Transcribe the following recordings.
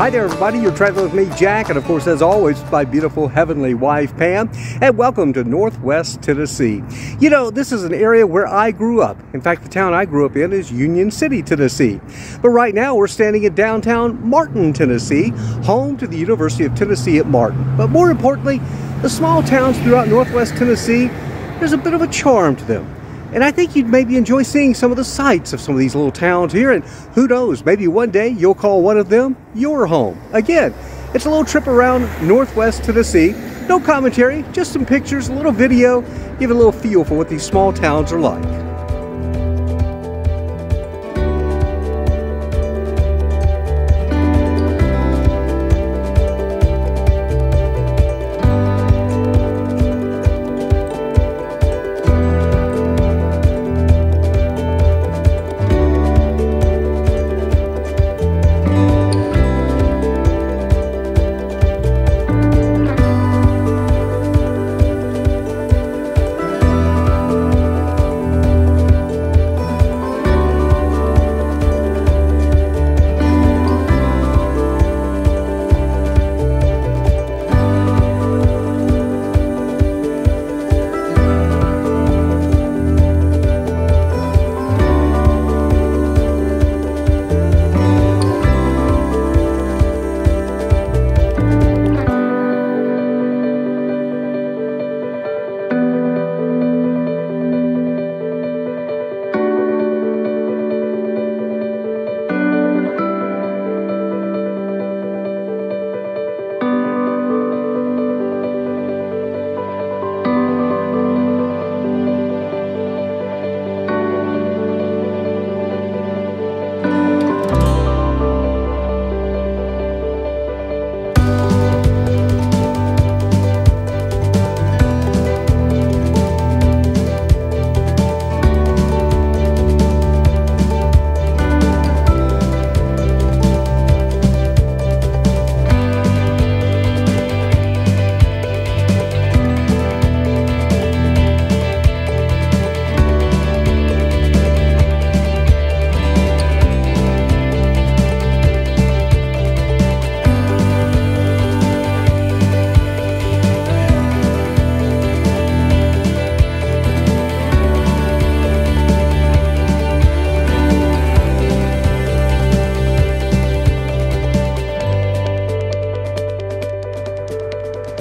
Hi there, everybody. You're traveling with me, Jack, and of course, as always, my beautiful heavenly wife, Pam. And welcome to Northwest Tennessee. You know, this is an area where I grew up. In fact, the town I grew up in is Union City, Tennessee. But right now, we're standing in downtown Martin, Tennessee, home to the University of Tennessee at Martin. But more importantly, the small towns throughout Northwest Tennessee, there's a bit of a charm to them. And I think you'd maybe enjoy seeing some of the sights of some of these little towns here. And who knows, maybe one day you'll call one of them your home. Again, it's a little trip around Northwest Tennessee. No commentary, just some pictures, a little video, give a little feel for what these small towns are like.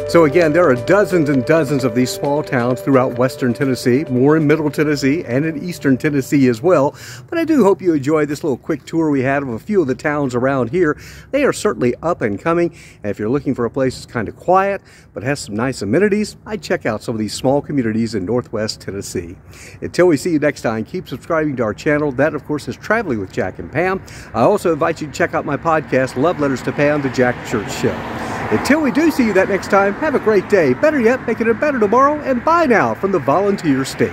So again, there are dozens and dozens of these small towns throughout western Tennessee, more in middle Tennessee and in eastern Tennessee as well. But I do hope you enjoyed this little quick tour we had of a few of the towns around here. They are certainly up and coming. And if you're looking for a place that's kind of quiet but has some nice amenities, I'd check out some of these small communities in Northwest Tennessee. Until we see you next time, keep subscribing to our channel. That, of course, is Traveling with Jack and Pam. I also invite you to check out my podcast, Love Letters to Pam, The Jack Church Show. Until we do see you that next time, have a great day. Better yet, make it a better tomorrow. And bye now from the Volunteer State.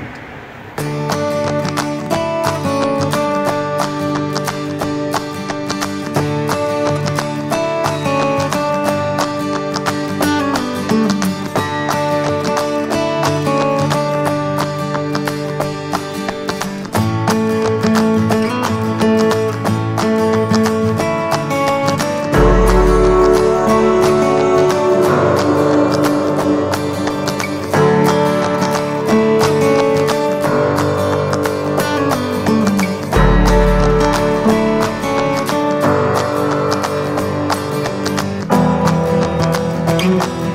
Thank you.